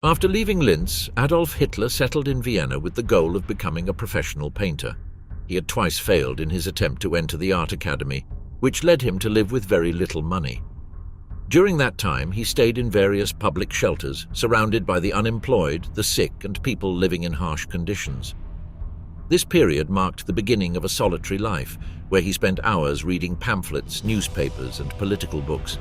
After leaving Linz, Adolf Hitler settled in Vienna with the goal of becoming a professional painter. He had twice failed in his attempt to enter the art academy, which led him to live with very little money. During that time, he stayed in various public shelters, surrounded by the unemployed, the sick, and people living in harsh conditions. This period marked the beginning of a solitary life, where he spent hours reading pamphlets, newspapers, and political books.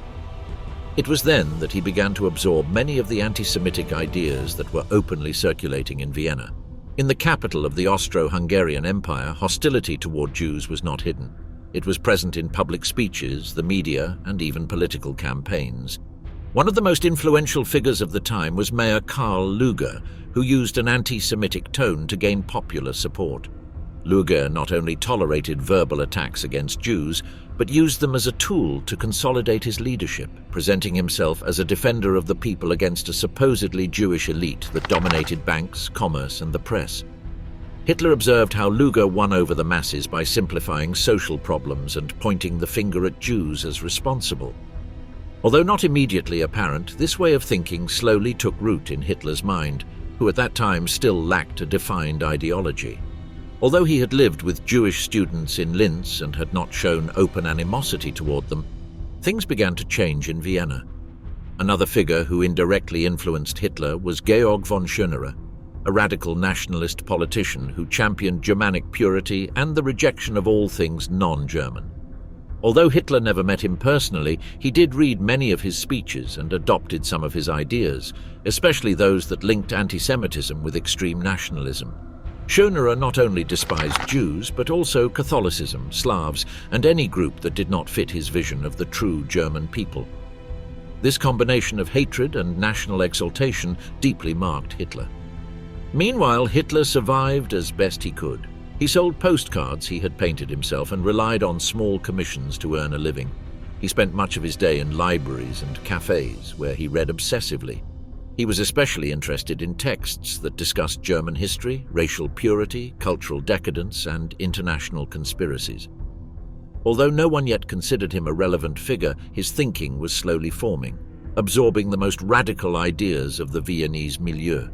It was then that he began to absorb many of the anti-Semitic ideas that were openly circulating in Vienna. In the capital of the Austro-Hungarian Empire, hostility toward Jews was not hidden. It was present in public speeches, the media, and even political campaigns. One of the most influential figures of the time was Mayor Karl Lueger, who used an anti-Semitic tone to gain popular support. Lueger not only tolerated verbal attacks against Jews, but used them as a tool to consolidate his leadership, presenting himself as a defender of the people against a supposedly Jewish elite that dominated banks, commerce, and the press. Hitler observed how Lueger won over the masses by simplifying social problems and pointing the finger at Jews as responsible. Although not immediately apparent, this way of thinking slowly took root in Hitler's mind, who at that time still lacked a defined ideology. Although he had lived with Jewish students in Linz and had not shown open animosity toward them, things began to change in Vienna. Another figure who indirectly influenced Hitler was Georg von Schönerer, a radical nationalist politician who championed Germanic purity and the rejection of all things non-German. Although Hitler never met him personally, he did read many of his speeches and adopted some of his ideas, especially those that linked anti-Semitism with extreme nationalism. Schönerer not only despised Jews, but also Catholicism, Slavs, and any group that did not fit his vision of the true German people. This combination of hatred and national exaltation deeply marked Hitler. Meanwhile, Hitler survived as best he could. He sold postcards he had painted himself and relied on small commissions to earn a living. He spent much of his day in libraries and cafes, where he read obsessively. He was especially interested in texts that discussed German history, racial purity, cultural decadence, and international conspiracies. Although no one yet considered him a relevant figure, his thinking was slowly forming, absorbing the most radical ideas of the Viennese milieu.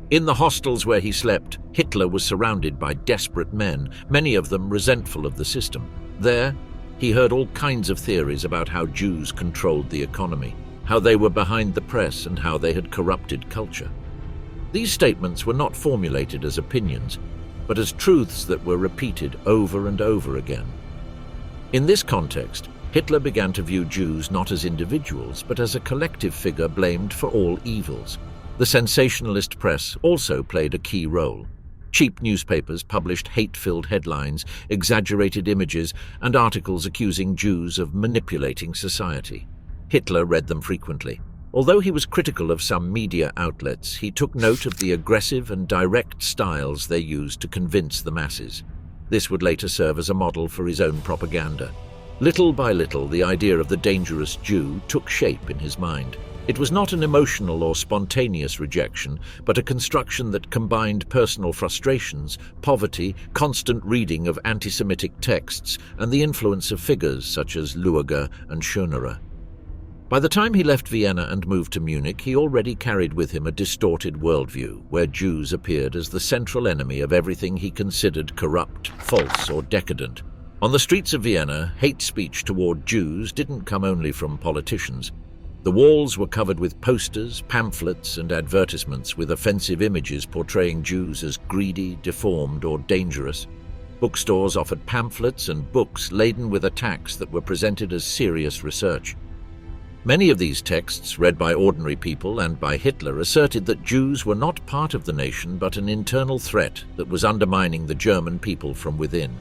In the hostels where he slept, Hitler was surrounded by desperate men, many of them resentful of the system. There, he heard all kinds of theories about how Jews controlled the economy, how they were behind the press, and how they had corrupted culture. These statements were not formulated as opinions, but as truths that were repeated over and over again. In this context, Hitler began to view Jews not as individuals, but as a collective figure blamed for all evils. The sensationalist press also played a key role. Cheap newspapers published hate-filled headlines, exaggerated images, and articles accusing Jews of manipulating society. Hitler read them frequently. Although he was critical of some media outlets, he took note of the aggressive and direct styles they used to convince the masses. This would later serve as a model for his own propaganda. Little by little, the idea of the dangerous Jew took shape in his mind. It was not an emotional or spontaneous rejection, but a construction that combined personal frustrations, poverty, constant reading of anti-Semitic texts, and the influence of figures such as Lueger and Schönerer. By the time he left Vienna and moved to Munich, he already carried with him a distorted worldview, where Jews appeared as the central enemy of everything he considered corrupt, false, or decadent. On the streets of Vienna, hate speech toward Jews didn't come only from politicians. The walls were covered with posters, pamphlets, and advertisements with offensive images portraying Jews as greedy, deformed, or dangerous. Bookstores offered pamphlets and books laden with attacks that were presented as serious research. Many of these texts, read by ordinary people and by Hitler, asserted that Jews were not part of the nation but an internal threat that was undermining the German people from within.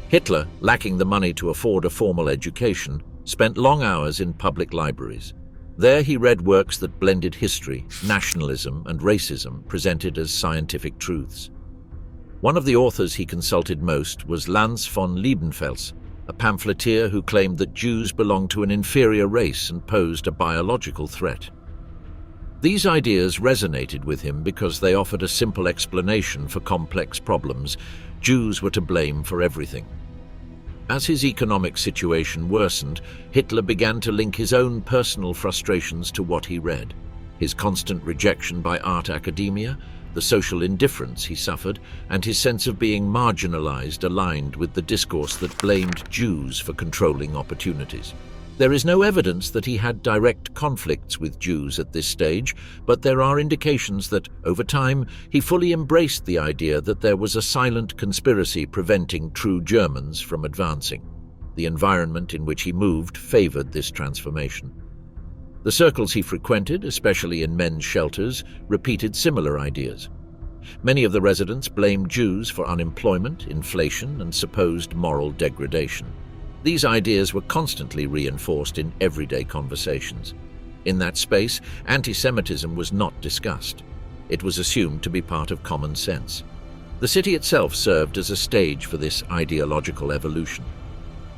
Hitler, lacking the money to afford a formal education, spent long hours in public libraries. There he read works that blended history, nationalism, and racism, presented as scientific truths. One of the authors he consulted most was Lanz von Liebenfels, a pamphleteer who claimed that Jews belonged to an inferior race and posed a biological threat. These ideas resonated with him because they offered a simple explanation for complex problems. Jews were to blame for everything. As his economic situation worsened, Hitler began to link his own personal frustrations to what he read. his constant rejection by art academia, the social indifference he suffered, and his sense of being marginalized aligned with the discourse that blamed Jews for controlling opportunities. There is no evidence that he had direct conflicts with Jews at this stage, but there are indications that, over time, he fully embraced the idea that there was a silent conspiracy preventing true Germans from advancing. The environment in which he moved favored this transformation. The circles he frequented, especially in men's shelters, repeated similar ideas. Many of the residents blamed Jews for unemployment, inflation, and supposed moral degradation. These ideas were constantly reinforced in everyday conversations. In that space, anti-Semitism was not discussed. It was assumed to be part of common sense. The city itself served as a stage for this ideological evolution.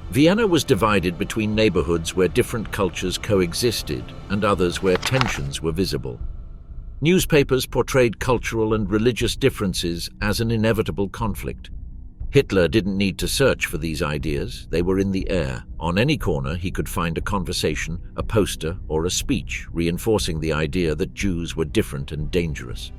Vienna was divided between neighborhoods where different cultures coexisted and others where tensions were visible. Newspapers portrayed cultural and religious differences as an inevitable conflict. Hitler didn't need to search for these ideas. They were in the air. On any corner, he could find a conversation, a poster, or a speech reinforcing the idea that Jews were different and dangerous.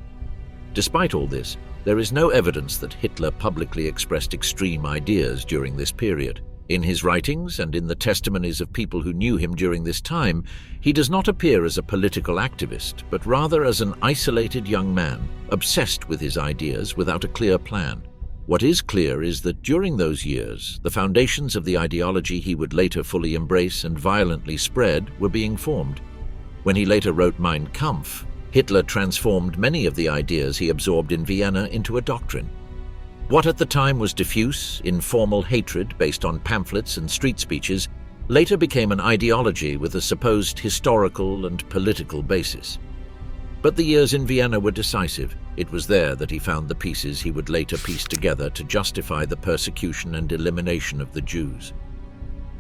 Despite all this, there is no evidence that Hitler publicly expressed extreme ideas during this period. In his writings and in the testimonies of people who knew him during this time, he does not appear as a political activist, but rather as an isolated young man, obsessed with his ideas without a clear plan. What is clear is that during those years, the foundations of the ideology he would later fully embrace and violently spread were being formed. When he later wrote Mein Kampf, Hitler transformed many of the ideas he absorbed in Vienna into a doctrine. What at the time was diffuse, informal hatred based on pamphlets and street speeches later became an ideology with a supposed historical and political basis. But the years in Vienna were decisive. It was there that he found the pieces he would later piece together to justify the persecution and elimination of the Jews.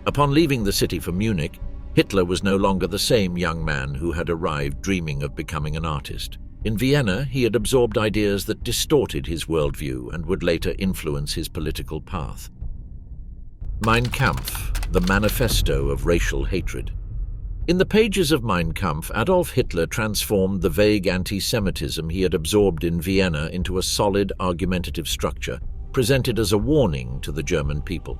Upon leaving the city for Munich, Hitler was no longer the same young man who had arrived dreaming of becoming an artist. In Vienna, he had absorbed ideas that distorted his worldview and would later influence his political path. Mein Kampf, the manifesto of racial hatred. In the pages of Mein Kampf, Adolf Hitler transformed the vague anti-Semitism he had absorbed in Vienna into a solid, argumentative structure, presented as a warning to the German people.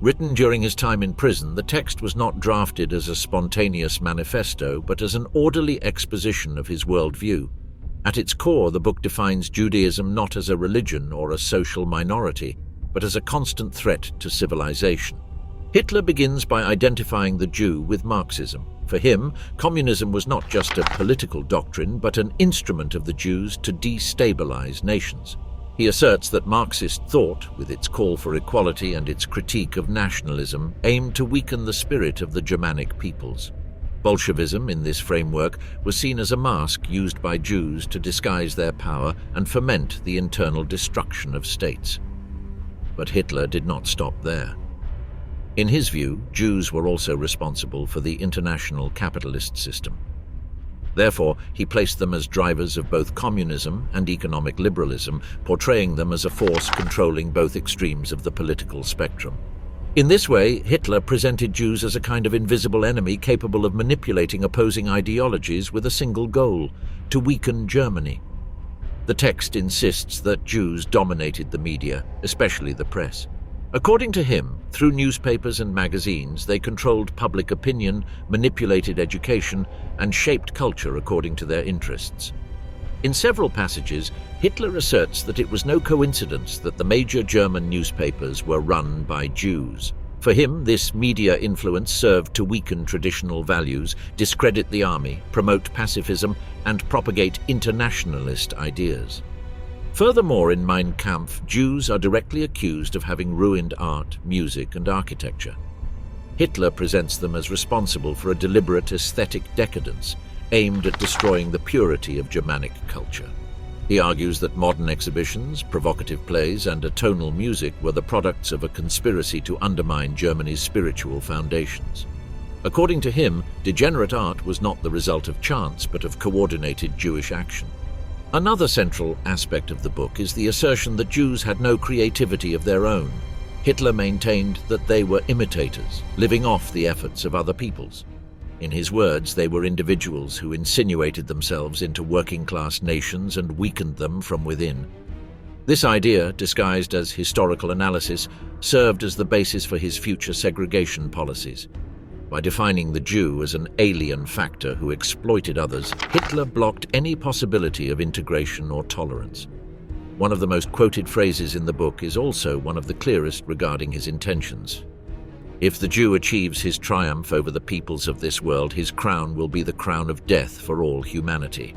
Written during his time in prison, the text was not drafted as a spontaneous manifesto, but as an orderly exposition of his worldview. At its core, the book defines Judaism not as a religion or a social minority, but as a constant threat to civilization. Hitler begins by identifying the Jew with Marxism. For him, communism was not just a political doctrine, but an instrument of the Jews to destabilize nations. He asserts that Marxist thought, with its call for equality and its critique of nationalism, aimed to weaken the spirit of the Germanic peoples. Bolshevism, in this framework, was seen as a mask used by Jews to disguise their power and foment the internal destruction of states. But Hitler did not stop there. In his view, Jews were also responsible for the international capitalist system. Therefore, he placed them as drivers of both communism and economic liberalism, portraying them as a force controlling both extremes of the political spectrum. In this way, Hitler presented Jews as a kind of invisible enemy capable of manipulating opposing ideologies with a single goal: to weaken Germany. The text insists that Jews dominated the media, especially the press. According to him, through newspapers and magazines, they controlled public opinion, manipulated education, and shaped culture according to their interests. In several passages, Hitler asserts that it was no coincidence that the major German newspapers were run by Jews. For him, this media influence served to weaken traditional values, discredit the army, promote pacifism, and propagate internationalist ideas. Furthermore, in Mein Kampf, Jews are directly accused of having ruined art, music, and architecture. Hitler presents them as responsible for a deliberate aesthetic decadence aimed at destroying the purity of Germanic culture. He argues that modern exhibitions, provocative plays, and atonal music were the products of a conspiracy to undermine Germany's spiritual foundations. According to him, degenerate art was not the result of chance, but of coordinated Jewish action. Another central aspect of the book is the assertion that Jews had no creativity of their own. Hitler maintained that they were imitators, living off the efforts of other peoples. In his words, they were individuals who insinuated themselves into working-class nations and weakened them from within. This idea, disguised as historical analysis, served as the basis for his future segregation policies. By defining the Jew as an alien factor who exploited others, Hitler blocked any possibility of integration or tolerance. One of the most quoted phrases in the book is also one of the clearest regarding his intentions. If the Jew achieves his triumph over the peoples of this world, his crown will be the crown of death for all humanity.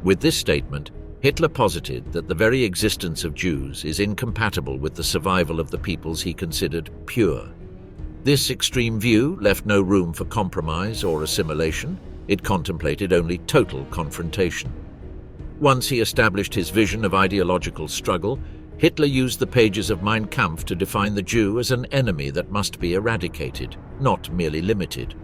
With this statement, Hitler posited that the very existence of Jews is incompatible with the survival of the peoples he considered pure. This extreme view left no room for compromise or assimilation. It contemplated only total confrontation. Once he established his vision of ideological struggle, Hitler used the pages of Mein Kampf to define the Jew as an enemy that must be eradicated, not merely limited.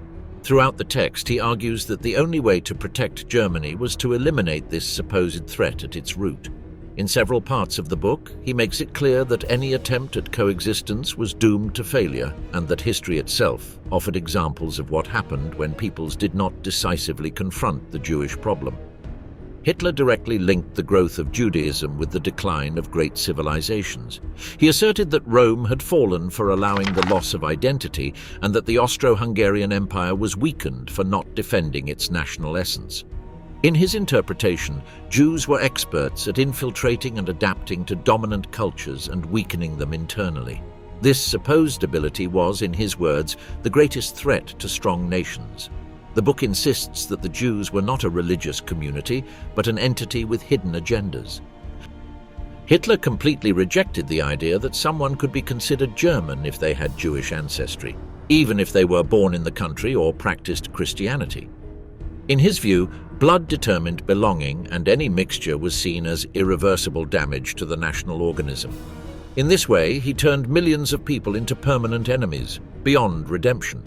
Throughout the text, he argues that the only way to protect Germany was to eliminate this supposed threat at its root. In several parts of the book, he makes it clear that any attempt at coexistence was doomed to failure, and that history itself offered examples of what happened when peoples did not decisively confront the Jewish problem. Hitler directly linked the growth of Judaism with the decline of great civilizations. He asserted that Rome had fallen for allowing the loss of identity, and that the Austro-Hungarian Empire was weakened for not defending its national essence. In his interpretation, Jews were experts at infiltrating and adapting to dominant cultures and weakening them internally. This supposed ability was, in his words, the greatest threat to strong nations. The book insists that the Jews were not a religious community, but an entity with hidden agendas. Hitler completely rejected the idea that someone could be considered German if they had Jewish ancestry, even if they were born in the country or practiced Christianity. In his view, blood determined belonging, and any mixture was seen as irreversible damage to the national organism. In this way, he turned millions of people into permanent enemies, beyond redemption.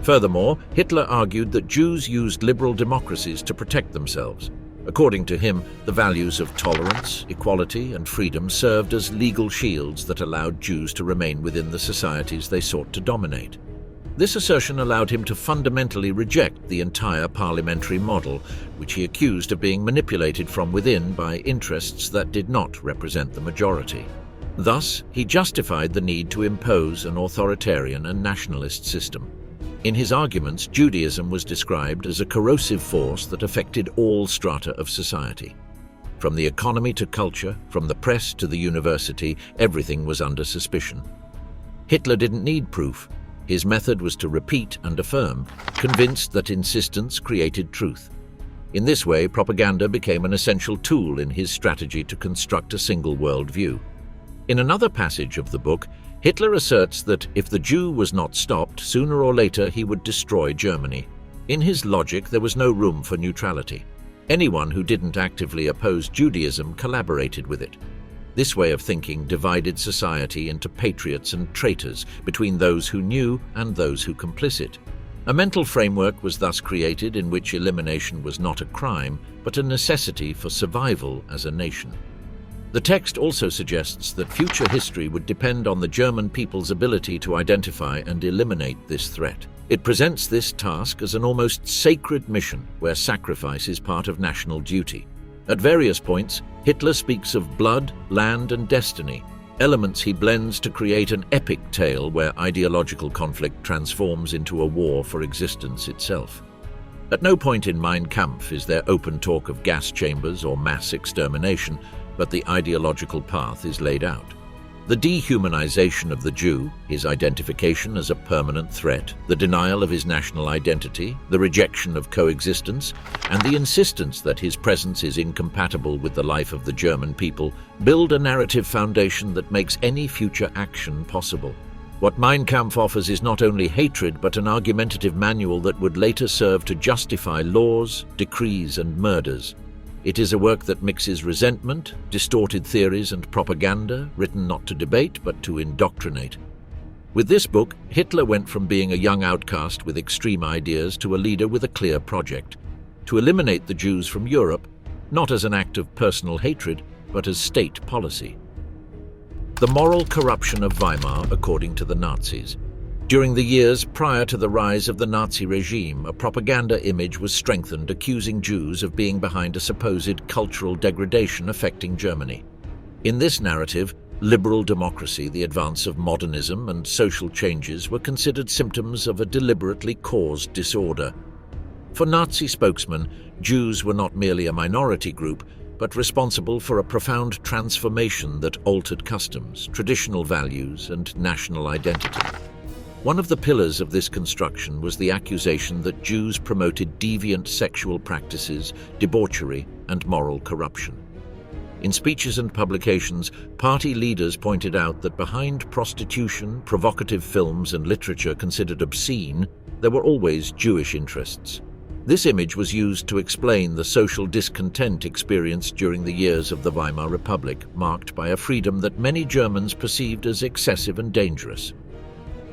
Furthermore, Hitler argued that Jews used liberal democracies to protect themselves. According to him, the values of tolerance, equality, and freedom served as legal shields that allowed Jews to remain within the societies they sought to dominate. This assertion allowed him to fundamentally reject the entire parliamentary model, which he accused of being manipulated from within by interests that did not represent the majority. Thus, he justified the need to impose an authoritarian and nationalist system. In his arguments, Judaism was described as a corrosive force that affected all strata of society. From the economy to culture, from the press to the university, everything was under suspicion. Hitler didn't need proof. His method was to repeat and affirm, convinced that insistence created truth. In this way, propaganda became an essential tool in his strategy to construct a single worldview. In another passage of the book, Hitler asserts that if the Jew was not stopped, sooner or later he would destroy Germany. In his logic, there was no room for neutrality. Anyone who didn't actively oppose Judaism collaborated with it. This way of thinking divided society into patriots and traitors, between those who knew and those who complicit. A mental framework was thus created in which elimination was not a crime, but a necessity for survival as a nation. The text also suggests that future history would depend on the German people's ability to identify and eliminate this threat. It presents this task as an almost sacred mission where sacrifice is part of national duty. At various points, Hitler speaks of blood, land, and destiny, elements he blends to create an epic tale where ideological conflict transforms into a war for existence itself. At no point in Mein Kampf is there open talk of gas chambers or mass extermination, but the ideological path is laid out. The dehumanization of the Jew, his identification as a permanent threat, the denial of his national identity, the rejection of coexistence, and the insistence that his presence is incompatible with the life of the German people build a narrative foundation that makes any future action possible. What Mein Kampf offers is not only hatred, but an argumentative manual that would later serve to justify laws, decrees, and murders. It is a work that mixes resentment, distorted theories, and propaganda, written not to debate but to indoctrinate. With this book, Hitler went from being a young outcast with extreme ideas to a leader with a clear project: to eliminate the Jews from Europe, not as an act of personal hatred, but as state policy. The moral corruption of Weimar according to the Nazis. During the years prior to the rise of the Nazi regime, a propaganda image was strengthened accusing Jews of being behind a supposed cultural degradation affecting Germany. In this narrative, liberal democracy, the advance of modernism, and social changes were considered symptoms of a deliberately caused disorder. For Nazi spokesmen, Jews were not merely a minority group, but responsible for a profound transformation that altered customs, traditional values, and national identity. One of the pillars of this construction was the accusation that Jews promoted deviant sexual practices, debauchery, and moral corruption. In speeches and publications, party leaders pointed out that behind prostitution, provocative films, and literature considered obscene, there were always Jewish interests. This image was used to explain the social discontent experienced during the years of the Weimar Republic, marked by a freedom that many Germans perceived as excessive and dangerous.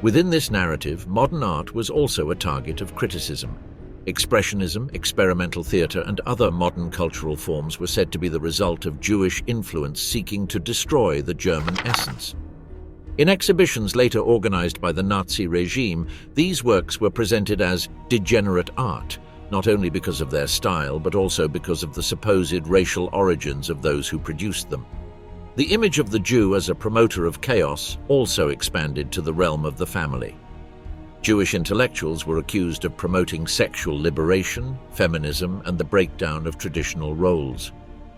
Within this narrative, modern art was also a target of criticism. Expressionism, experimental theatre, and other modern cultural forms were said to be the result of Jewish influence seeking to destroy the German essence. In exhibitions later organized by the Nazi regime, these works were presented as degenerate art, not only because of their style, but also because of the supposed racial origins of those who produced them. The image of the Jew as a promoter of chaos also expanded to the realm of the family. Jewish intellectuals were accused of promoting sexual liberation, feminism, and the breakdown of traditional roles.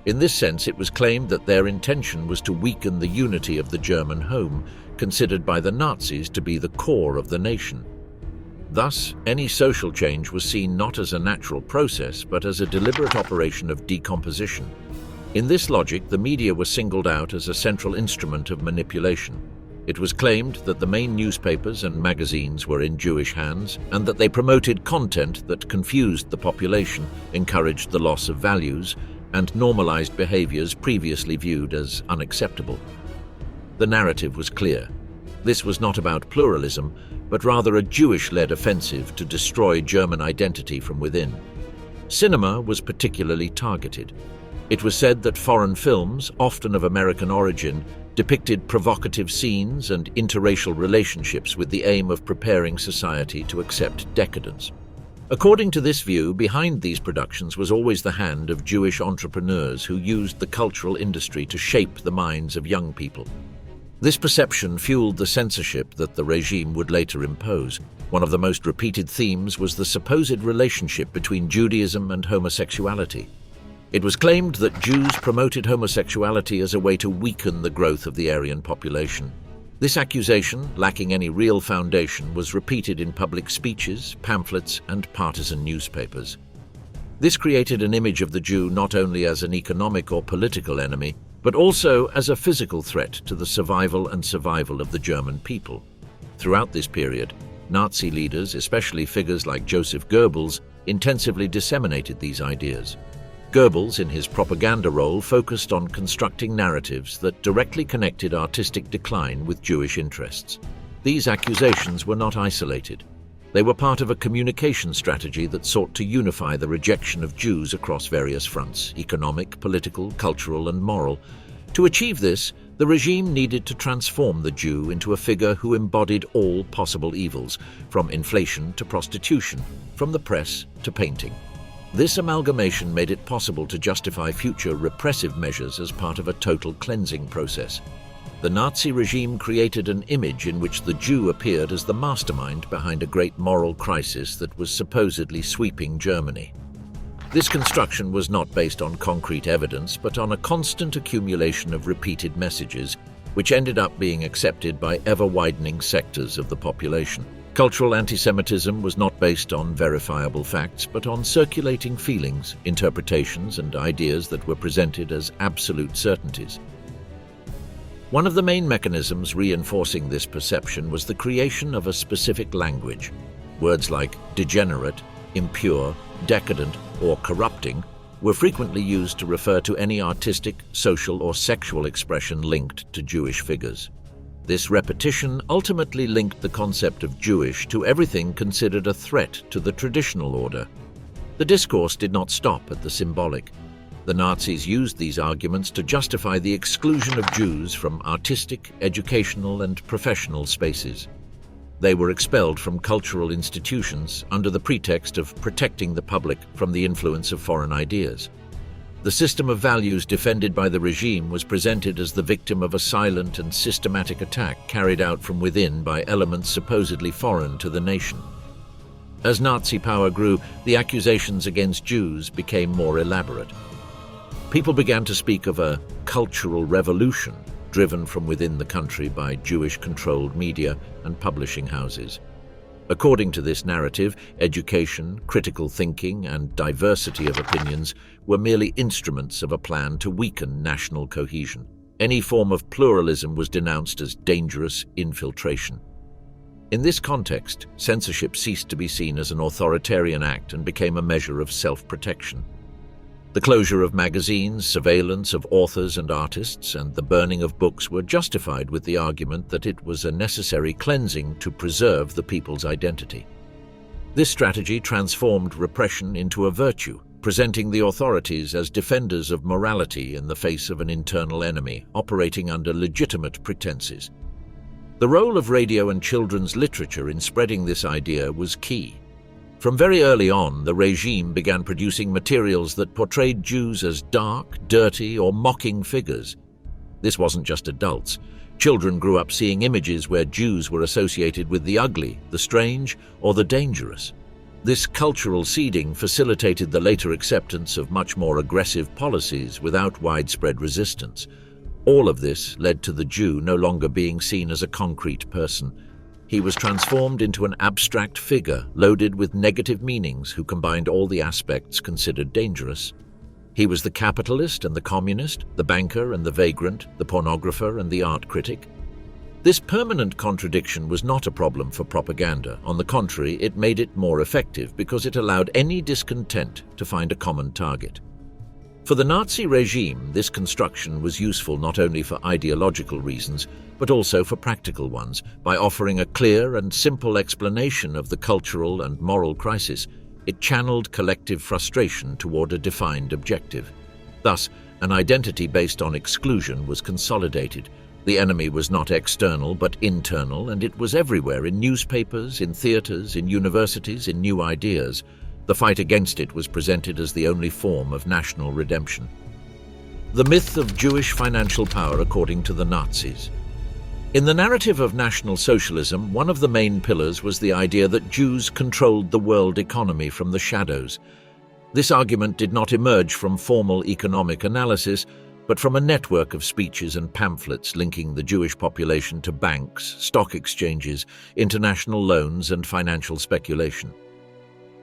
In this sense, it was claimed that their intention was to weaken the unity of the German home, considered by the Nazis to be the core of the nation. Thus, any social change was seen not as a natural process, but as a deliberate operation of decomposition. In this logic, the media were singled out as a central instrument of manipulation. It was claimed that the main newspapers and magazines were in Jewish hands, and that they promoted content that confused the population, encouraged the loss of values, and normalized behaviors previously viewed as unacceptable. The narrative was clear. This was not about pluralism, but rather a Jewish-led offensive to destroy German identity from within. Cinema was particularly targeted. It was said that foreign films, often of American origin, depicted provocative scenes and interracial relationships with the aim of preparing society to accept decadence. According to this view, behind these productions was always the hand of Jewish entrepreneurs who used the cultural industry to shape the minds of young people. This perception fueled the censorship that the regime would later impose. One of the most repeated themes was the supposed relationship between Judaism and homosexuality. It was claimed that Jews promoted homosexuality as a way to weaken the growth of the Aryan population. This accusation, lacking any real foundation, was repeated in public speeches, pamphlets, and partisan newspapers. This created an image of the Jew not only as an economic or political enemy, but also as a physical threat to the survival of the German people. Throughout this period, Nazi leaders, especially figures like Joseph Goebbels, intensively disseminated these ideas. Goebbels, in his propaganda role, focused on constructing narratives that directly connected artistic decline with Jewish interests. These accusations were not isolated. They were part of a communication strategy that sought to unify the rejection of Jews across various fronts: economic, political, cultural, and moral. To achieve this, the regime needed to transform the Jew into a figure who embodied all possible evils, from inflation to prostitution, from the press to painting. This amalgamation made it possible to justify future repressive measures as part of a total cleansing process. The Nazi regime created an image in which the Jew appeared as the mastermind behind a great moral crisis that was supposedly sweeping Germany. This construction was not based on concrete evidence, but on a constant accumulation of repeated messages, which ended up being accepted by ever-widening sectors of the population. Cultural anti-Semitism was not based on verifiable facts, but on circulating feelings, interpretations, and ideas that were presented as absolute certainties. One of the main mechanisms reinforcing this perception was the creation of a specific language. Words like degenerate, impure, decadent, or corrupting were frequently used to refer to any artistic, social, or sexual expression linked to Jewish figures. This repetition ultimately linked the concept of Jewish to everything considered a threat to the traditional order. The discourse did not stop at the symbolic. The Nazis used these arguments to justify the exclusion of Jews from artistic, educational, and professional spaces. They were expelled from cultural institutions under the pretext of protecting the public from the influence of foreign ideas. The system of values defended by the regime was presented as the victim of a silent and systematic attack carried out from within by elements supposedly foreign to the nation. As Nazi power grew, the accusations against Jews became more elaborate. People began to speak of a cultural revolution driven from within the country by Jewish-controlled media and publishing houses. According to this narrative, education, critical thinking, and diversity of opinions were merely instruments of a plan to weaken national cohesion. Any form of pluralism was denounced as dangerous infiltration. In this context, censorship ceased to be seen as an authoritarian act and became a measure of self-protection. The closure of magazines, surveillance of authors and artists, and the burning of books were justified with the argument that it was a necessary cleansing to preserve the people's identity. This strategy transformed repression into a virtue, presenting the authorities as defenders of morality in the face of an internal enemy operating under legitimate pretenses. The role of radio and children's literature in spreading this idea was key. From very early on, the regime began producing materials that portrayed Jews as dark, dirty, or mocking figures. This wasn't just adults. Children grew up seeing images where Jews were associated with the ugly, the strange, or the dangerous. This cultural seeding facilitated the later acceptance of much more aggressive policies without widespread resistance. All of this led to the Jew no longer being seen as a concrete person. He was transformed into an abstract figure loaded with negative meanings who combined all the aspects considered dangerous. He was the capitalist and the communist, the banker and the vagrant, the pornographer and the art critic. This permanent contradiction was not a problem for propaganda. On the contrary, it made it more effective because it allowed any discontent to find a common target. For the Nazi regime, this construction was useful not only for ideological reasons, but also for practical ones. By offering a clear and simple explanation of the cultural and moral crisis, it channeled collective frustration toward a defined objective. Thus, an identity based on exclusion was consolidated. The enemy was not external but internal, and it was everywhere in newspapers, in theaters, in universities, in new ideas. The fight against it was presented as the only form of national redemption. The myth of Jewish financial power according to the Nazis. In the narrative of National Socialism, one of the main pillars was the idea that Jews controlled the world economy from the shadows. This argument did not emerge from formal economic analysis, but from a network of speeches and pamphlets linking the Jewish population to banks, stock exchanges, international loans, and financial speculation.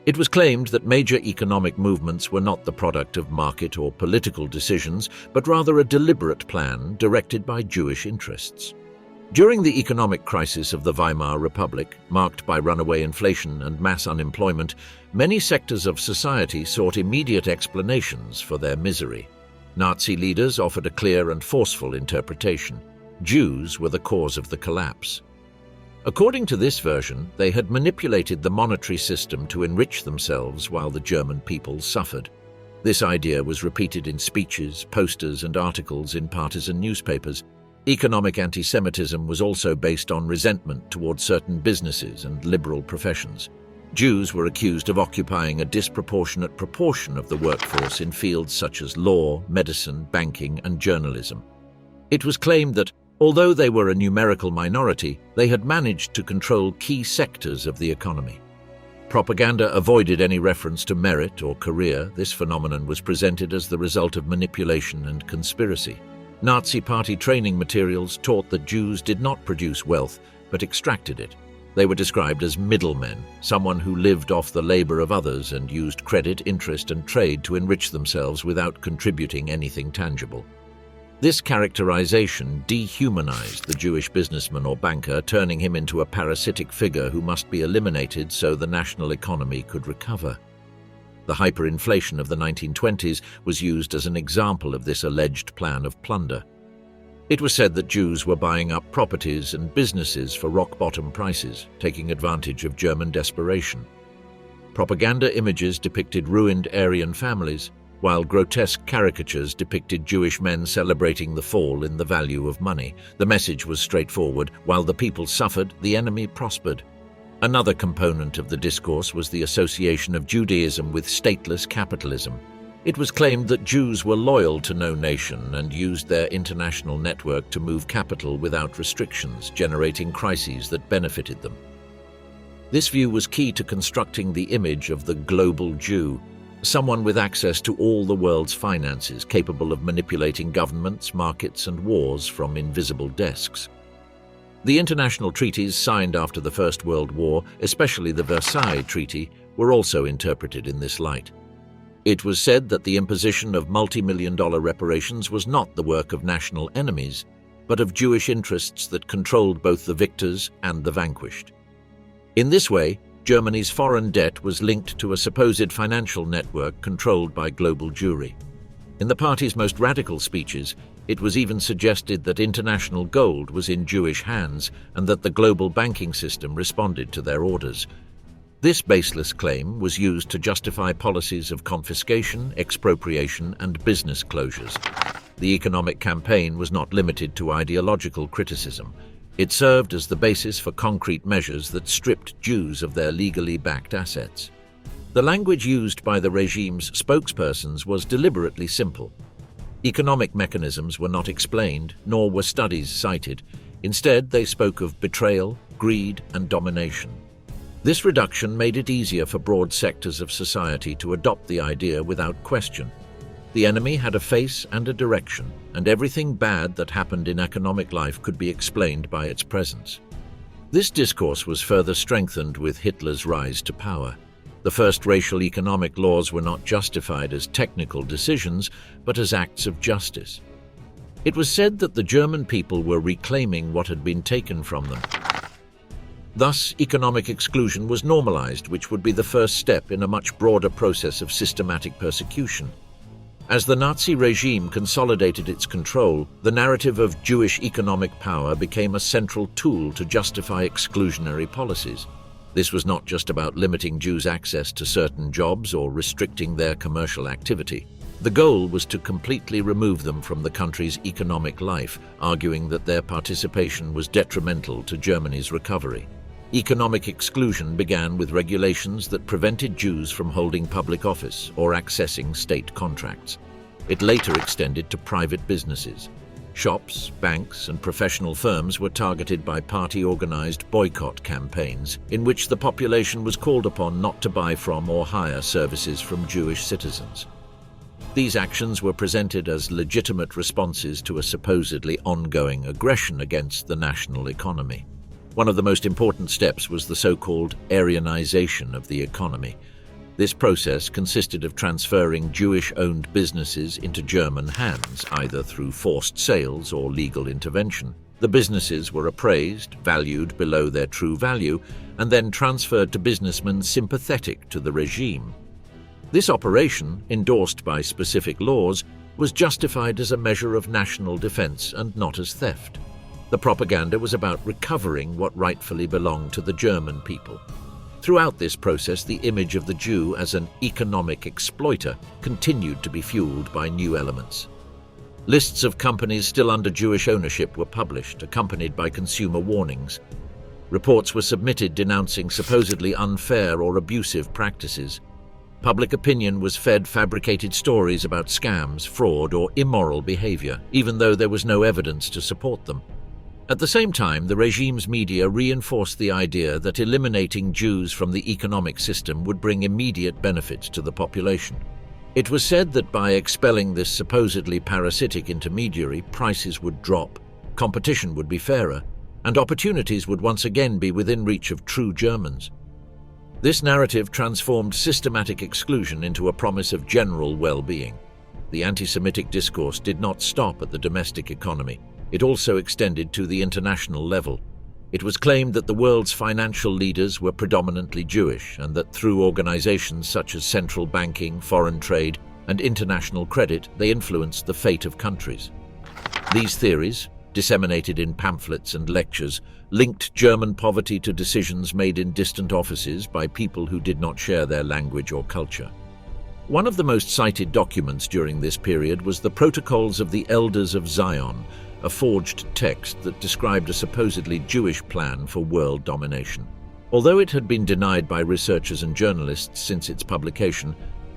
It was claimed that major economic movements were not the product of market or political decisions, but rather a deliberate plan directed by Jewish interests. During the economic crisis of the Weimar Republic, marked by runaway inflation and mass unemployment, many sectors of society sought immediate explanations for their misery. Nazi leaders offered a clear and forceful interpretation. Jews were the cause of the collapse. According to this version, they had manipulated the monetary system to enrich themselves while the German people suffered. This idea was repeated in speeches, posters, and articles in partisan newspapers. Economic anti-Semitism was also based on resentment toward certain businesses and liberal professions. Jews were accused of occupying a disproportionate proportion of the workforce in fields such as law, medicine, banking, and journalism. It was claimed that, although they were a numerical minority, they had managed to control key sectors of the economy. Propaganda avoided any reference to merit or career. This phenomenon was presented as the result of manipulation and conspiracy. Nazi party training materials taught that Jews did not produce wealth, but extracted it. They were described as middlemen, someone who lived off the labor of others and used credit, interest, and trade to enrich themselves without contributing anything tangible. This characterization dehumanized the Jewish businessman or banker, turning him into a parasitic figure who must be eliminated so the national economy could recover. The hyperinflation of the 1920s was used as an example of this alleged plan of plunder. It was said that Jews were buying up properties and businesses for rock-bottom prices, taking advantage of German desperation. Propaganda images depicted ruined Aryan families, while grotesque caricatures depicted Jewish men celebrating the fall in the value of money. The message was straightforward: while the people suffered, the enemy prospered. Another component of the discourse was the association of Judaism with stateless capitalism. It was claimed that Jews were loyal to no nation and used their international network to move capital without restrictions, generating crises that benefited them. This view was key to constructing the image of the global Jew, someone with access to all the world's finances, capable of manipulating governments, markets, and wars from invisible desks. The international treaties signed after the First World War, especially the Versailles Treaty, were also interpreted in this light. It was said that the imposition of multi-million-dollar reparations was not the work of national enemies, but of Jewish interests that controlled both the victors and the vanquished. In this way, Germany's foreign debt was linked to a supposed financial network controlled by global Jewry. In the party's most radical speeches, it was even suggested that international gold was in Jewish hands and that the global banking system responded to their orders. This baseless claim was used to justify policies of confiscation, expropriation, and business closures. The economic campaign was not limited to ideological criticism. It served as the basis for concrete measures that stripped Jews of their legally backed assets. The language used by the regime's spokespersons was deliberately simple. Economic mechanisms were not explained, nor were studies cited. Instead, they spoke of betrayal, greed, and domination. This reduction made it easier for broad sectors of society to adopt the idea without question. The enemy had a face and a direction, and everything bad that happened in economic life could be explained by its presence. This discourse was further strengthened with Hitler's rise to power. The first racial economic laws were not justified as technical decisions, but as acts of justice. It was said that the German people were reclaiming what had been taken from them. Thus, economic exclusion was normalized, which would be the first step in a much broader process of systematic persecution. As the Nazi regime consolidated its control, the narrative of Jewish economic power became a central tool to justify exclusionary policies. This was not just about limiting Jews' access to certain jobs or restricting their commercial activity. The goal was to completely remove them from the country's economic life, arguing that their participation was detrimental to Germany's recovery. Economic exclusion began with regulations that prevented Jews from holding public office or accessing state contracts. It later extended to private businesses. Shops, banks, and professional firms were targeted by party-organized boycott campaigns, in which the population was called upon not to buy from or hire services from Jewish citizens. These actions were presented as legitimate responses to a supposedly ongoing aggression against the national economy. One of the most important steps was the so-called Aryanization of the economy. This process consisted of transferring Jewish-owned businesses into German hands, either through forced sales or legal intervention. The businesses were appraised, valued below their true value, and then transferred to businessmen sympathetic to the regime. This operation, endorsed by specific laws, was justified as a measure of national defense and not as theft. The propaganda was about recovering what rightfully belonged to the German people. Throughout this process, the image of the Jew as an economic exploiter continued to be fueled by new elements. Lists of companies still under Jewish ownership were published, accompanied by consumer warnings. Reports were submitted denouncing supposedly unfair or abusive practices. Public opinion was fed fabricated stories about scams, fraud, or immoral behavior, even though there was no evidence to support them. At the same time, the regime's media reinforced the idea that eliminating Jews from the economic system would bring immediate benefits to the population. It was said that by expelling this supposedly parasitic intermediary, prices would drop, competition would be fairer, and opportunities would once again be within reach of true Germans. This narrative transformed systematic exclusion into a promise of general well-being. The anti-Semitic discourse did not stop at the domestic economy. It also extended to the international level. It was claimed that the world's financial leaders were predominantly Jewish and that through organizations such as central banking, foreign trade, and international credit, they influenced the fate of countries. These theories, disseminated in pamphlets and lectures, linked German poverty to decisions made in distant offices by people who did not share their language or culture. One of the most cited documents during this period was the Protocols of the Elders of Zion, a forged text that described a supposedly Jewish plan for world domination. Although it had been denied by researchers and journalists since its publication,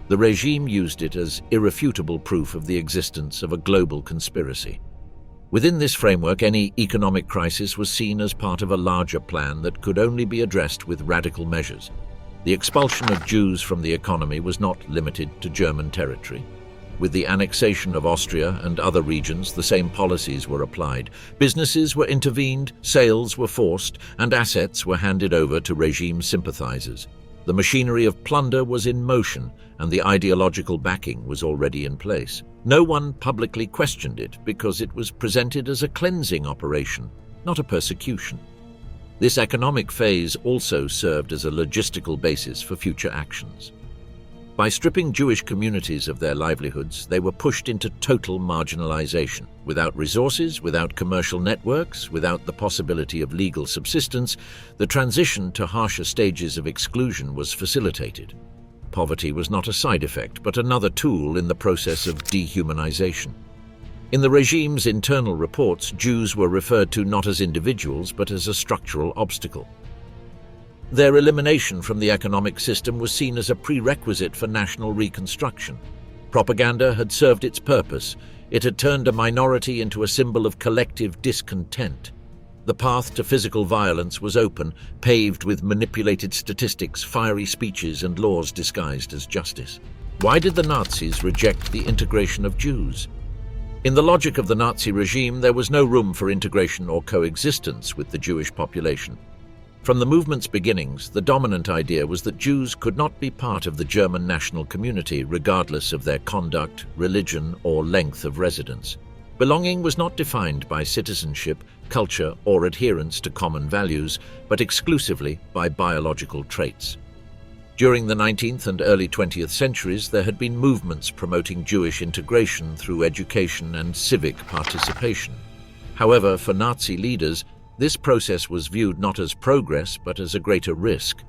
the regime used it as irrefutable proof of the existence of a global conspiracy. Within this framework, any economic crisis was seen as part of a larger plan that could only be addressed with radical measures. The expulsion of Jews from the economy was not limited to German territory. With the annexation of Austria and other regions, the same policies were applied. Businesses were intervened, sales were forced, and assets were handed over to regime sympathizers. The machinery of plunder was in motion, and the ideological backing was already in place. No one publicly questioned it because it was presented as a cleansing operation, not a persecution. This economic phase also served as a logistical basis for future actions. By stripping Jewish communities of their livelihoods, they were pushed into total marginalization. Without resources, without commercial networks, without the possibility of legal subsistence, the transition to harsher stages of exclusion was facilitated. Poverty was not a side effect, but another tool in the process of dehumanization. In the regime's internal reports, Jews were referred to not as individuals, but as a structural obstacle. Their elimination from the economic system was seen as a prerequisite for national reconstruction. Propaganda had served its purpose. It had turned a minority into a symbol of collective discontent. The path to physical violence was open, paved with manipulated statistics, fiery speeches, and laws disguised as justice. Why did the Nazis reject the integration of Jews? In the logic of the Nazi regime, there was no room for integration or coexistence with the Jewish population. From the movement's beginnings, the dominant idea was that Jews could not be part of the German national community regardless of their conduct, religion, or length of residence. Belonging was not defined by citizenship, culture, or adherence to common values, but exclusively by biological traits. During the 19th and early 20th centuries, there had been movements promoting Jewish integration through education and civic participation. However, for Nazi leaders, this process was viewed not as progress but as a greater risk.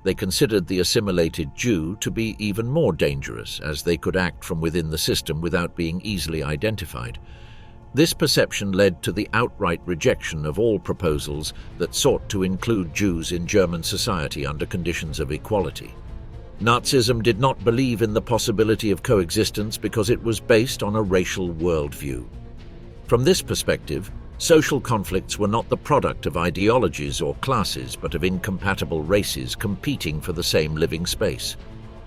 They considered the assimilated Jew to be even more dangerous, as they could act from within the system without being easily identified. This perception led to the outright rejection of all proposals that sought to include Jews in German society under conditions of equality. Nazism did not believe in the possibility of coexistence because it was based on a racial worldview. From this perspective, social conflicts were not the product of ideologies or classes, but of incompatible races competing for the same living space.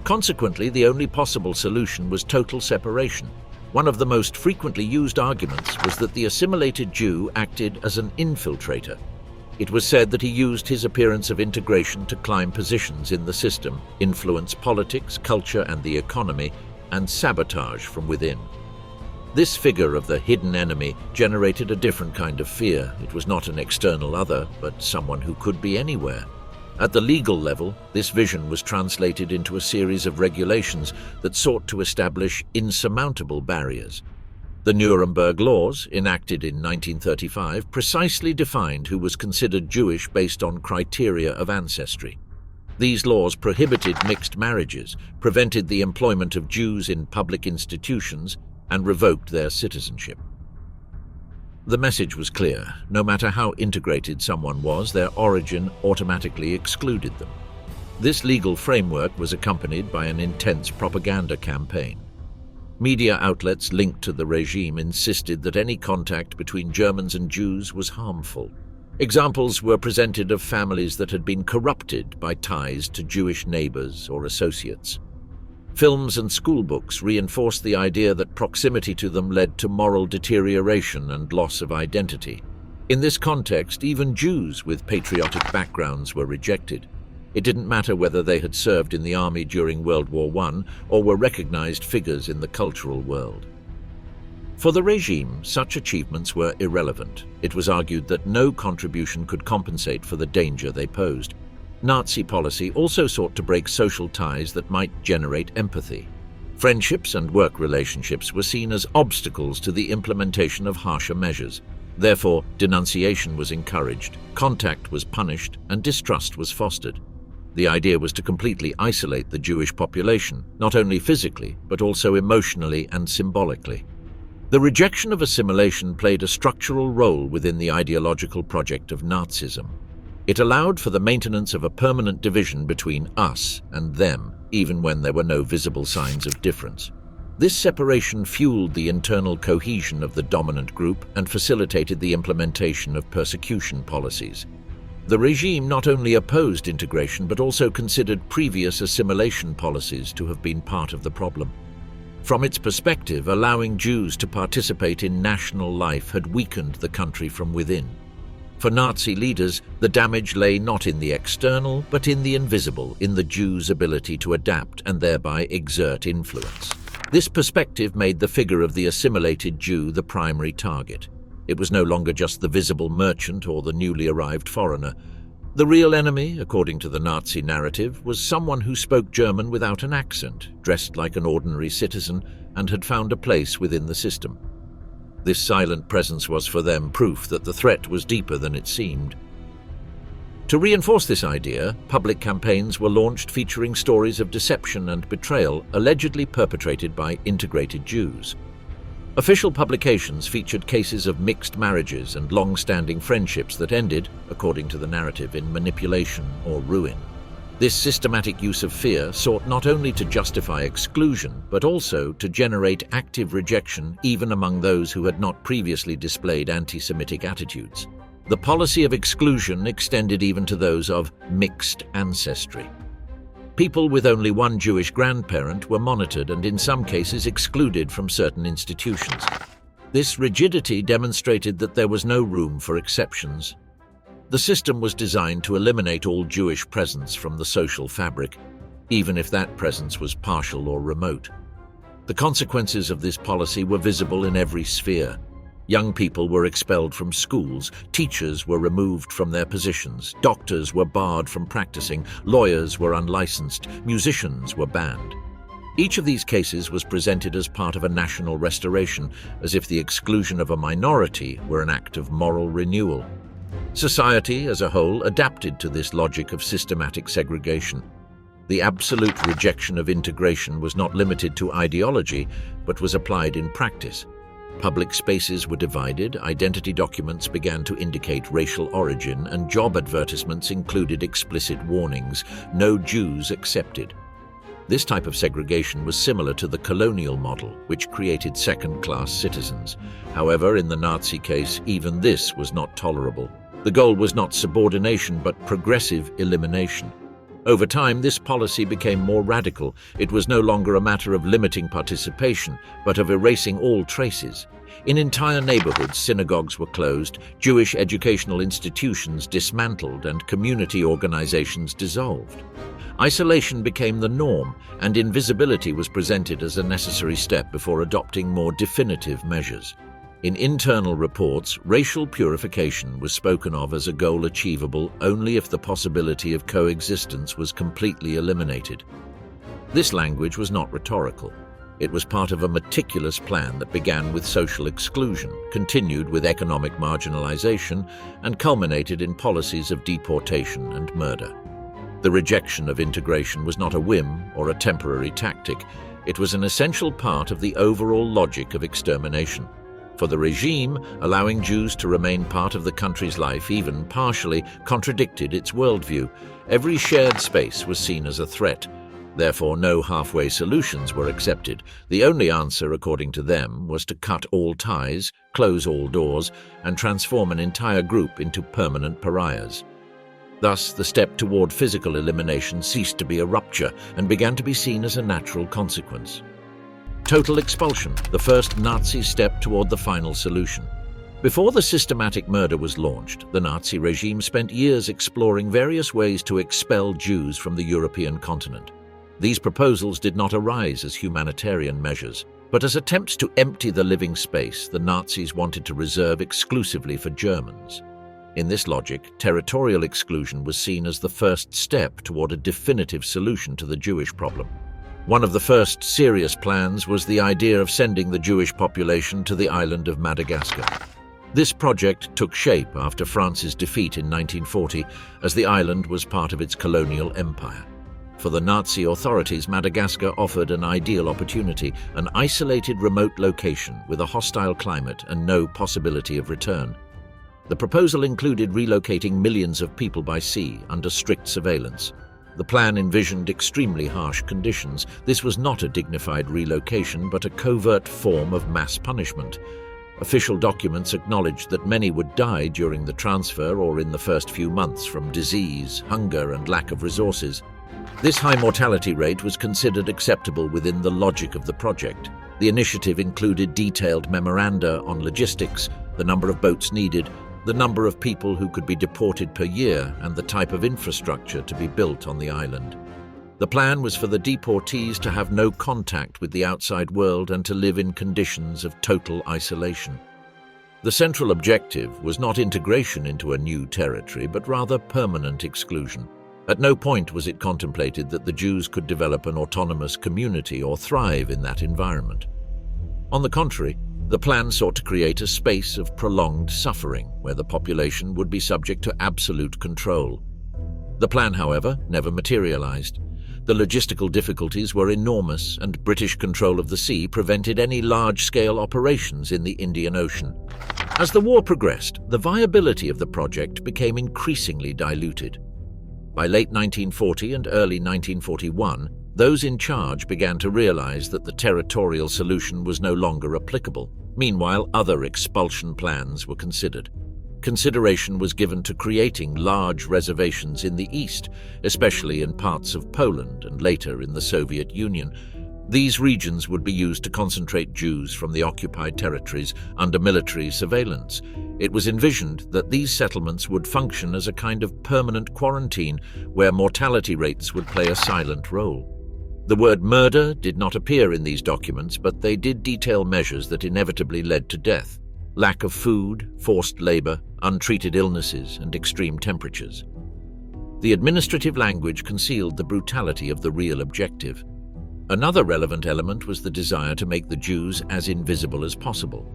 Consequently, the only possible solution was total separation. One of the most frequently used arguments was that the assimilated Jew acted as an infiltrator. It was said that he used his appearance of integration to climb positions in the system, influence politics, culture, and the economy, and sabotage from within. This figure of the hidden enemy generated a different kind of fear. It was not an external other, but someone who could be anywhere. At the legal level, this vision was translated into a series of regulations that sought to establish insurmountable barriers. The Nuremberg laws, enacted in 1935, precisely defined who was considered Jewish based on criteria of ancestry. These laws prohibited mixed marriages, prevented the employment of Jews in public institutions, and revoked their citizenship. The message was clear. No matter how integrated someone was, their origin automatically excluded them. This legal framework was accompanied by an intense propaganda campaign. Media outlets linked to the regime insisted that any contact between Germans and Jews was harmful. Examples were presented of families that had been corrupted by ties to Jewish neighbors or associates. Films and schoolbooks reinforced the idea that proximity to them led to moral deterioration and loss of identity. In this context, even Jews with patriotic backgrounds were rejected. It didn't matter whether they had served in the army during World War I or were recognized figures in the cultural world. For the regime, such achievements were irrelevant. It was argued that no contribution could compensate for the danger they posed. Nazi policy also sought to break social ties that might generate empathy. Friendships and work relationships were seen as obstacles to the implementation of harsher measures. Therefore, denunciation was encouraged, contact was punished, and distrust was fostered. The idea was to completely isolate the Jewish population, not only physically, but also emotionally and symbolically. The rejection of assimilation played a structural role within the ideological project of Nazism. It allowed for the maintenance of a permanent division between us and them, even when there were no visible signs of difference. This separation fueled the internal cohesion of the dominant group and facilitated the implementation of persecution policies. The regime not only opposed integration but also considered previous assimilation policies to have been part of the problem. From its perspective, allowing Jews to participate in national life had weakened the country from within. For Nazi leaders, the damage lay not in the external, but in the invisible, in the Jews' ability to adapt and thereby exert influence. This perspective made the figure of the assimilated Jew the primary target. It was no longer just the visible merchant or the newly arrived foreigner. The real enemy, according to the Nazi narrative, was someone who spoke German without an accent, dressed like an ordinary citizen, and had found a place within the system. This silent presence was for them proof that the threat was deeper than it seemed. To reinforce this idea, public campaigns were launched featuring stories of deception and betrayal allegedly perpetrated by integrated Jews. Official publications featured cases of mixed marriages and long-standing friendships that ended, according to the narrative, in manipulation or ruin. This systematic use of fear sought not only to justify exclusion, but also to generate active rejection even among those who had not previously displayed anti-Semitic attitudes. The policy of exclusion extended even to those of mixed ancestry. People with only one Jewish grandparent were monitored and in some cases excluded from certain institutions. This rigidity demonstrated that there was no room for exceptions. The system was designed to eliminate all Jewish presence from the social fabric, even if that presence was partial or remote. The consequences of this policy were visible in every sphere. Young people were expelled from schools, teachers were removed from their positions, doctors were barred from practicing, lawyers were unlicensed, musicians were banned. Each of these cases was presented as part of a national restoration, as if the exclusion of a minority were an act of moral renewal. Society as a whole adapted to this logic of systematic segregation. The absolute rejection of integration was not limited to ideology, but was applied in practice. Public spaces were divided, identity documents began to indicate racial origin, and job advertisements included explicit warnings, "No Jews accepted." This type of segregation was similar to the colonial model, which created second-class citizens. However, in the Nazi case, even this was not tolerable. The goal was not subordination, but progressive elimination. Over time, this policy became more radical. It was no longer a matter of limiting participation, but of erasing all traces. In entire neighborhoods, synagogues were closed, Jewish educational institutions dismantled, and community organizations dissolved. Isolation became the norm, and invisibility was presented as a necessary step before adopting more definitive measures. In internal reports, racial purification was spoken of as a goal achievable only if the possibility of coexistence was completely eliminated. This language was not rhetorical. It was part of a meticulous plan that began with social exclusion, continued with economic marginalization, and culminated in policies of deportation and murder. The rejection of integration was not a whim or a temporary tactic. It was an essential part of the overall logic of extermination. For the regime, allowing Jews to remain part of the country's life, even partially, contradicted its worldview. Every shared space was seen as a threat. Therefore, no halfway solutions were accepted. The only answer, according to them, was to cut all ties, close all doors, and transform an entire group into permanent pariahs. Thus, the step toward physical elimination ceased to be a rupture and began to be seen as a natural consequence. Total expulsion, the first Nazi step toward the final solution. Before the systematic murder was launched, the Nazi regime spent years exploring various ways to expel Jews from the European continent. These proposals did not arise as humanitarian measures, but as attempts to empty the living space the Nazis wanted to reserve exclusively for Germans. In this logic, territorial exclusion was seen as the first step toward a definitive solution to the Jewish problem. One of the first serious plans was the idea of sending the Jewish population to the island of Madagascar. This project took shape after France's defeat in 1940, as the island was part of its colonial empire. For the Nazi authorities, Madagascar offered an ideal opportunity, an isolated remote location with a hostile climate and no possibility of return. The proposal included relocating millions of people by sea under strict surveillance. The plan envisioned extremely harsh conditions. This was not a dignified relocation, but a covert form of mass punishment. Official documents acknowledged that many would die during the transfer or in the first few months from disease, hunger, and lack of resources. This high mortality rate was considered acceptable within the logic of the project. The initiative included detailed memoranda on logistics, the number of boats needed, the number of people who could be deported per year, and the type of infrastructure to be built on the island. The plan was for the deportees to have no contact with the outside world and to live in conditions of total isolation. The central objective was not integration into a new territory, but rather permanent exclusion. At no point was it contemplated that the Jews could develop an autonomous community or thrive in that environment. On the contrary, the plan sought to create a space of prolonged suffering where the population would be subject to absolute control. The plan, however, never materialized. The logistical difficulties were enormous, and British control of the sea prevented any large-scale operations in the Indian Ocean. As the war progressed, the viability of the project became increasingly diluted. By late 1940 and early 1941, those in charge began to realize that the territorial solution was no longer applicable. Meanwhile, other expulsion plans were considered. Consideration was given to creating large reservations in the east, especially in parts of Poland and later in the Soviet Union. These regions would be used to concentrate Jews from the occupied territories under military surveillance. It was envisioned that these settlements would function as a kind of permanent quarantine where mortality rates would play a silent role. The word murder did not appear in these documents, but they did detail measures that inevitably led to death: lack of food, forced labor, untreated illnesses, and extreme temperatures. The administrative language concealed the brutality of the real objective. Another relevant element was the desire to make the Jews as invisible as possible.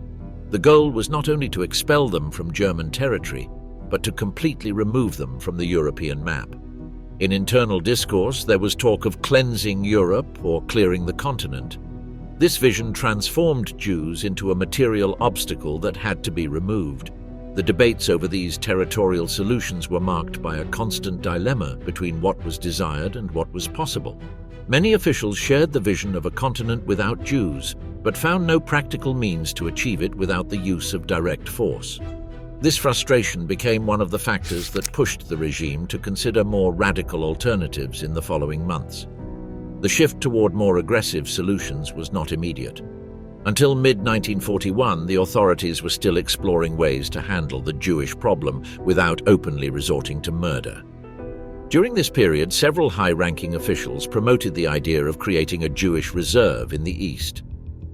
The goal was not only to expel them from German territory, but to completely remove them from the European map. In internal discourse, there was talk of cleansing Europe or clearing the continent. This vision transformed Jews into a material obstacle that had to be removed. The debates over these territorial solutions were marked by a constant dilemma between what was desired and what was possible. Many officials shared the vision of a continent without Jews, but found no practical means to achieve it without the use of direct force. This frustration became one of the factors that pushed the regime to consider more radical alternatives in the following months. The shift toward more aggressive solutions was not immediate. Until mid-1941, the authorities were still exploring ways to handle the Jewish problem without openly resorting to murder. During this period, several high-ranking officials promoted the idea of creating a Jewish reserve in the east.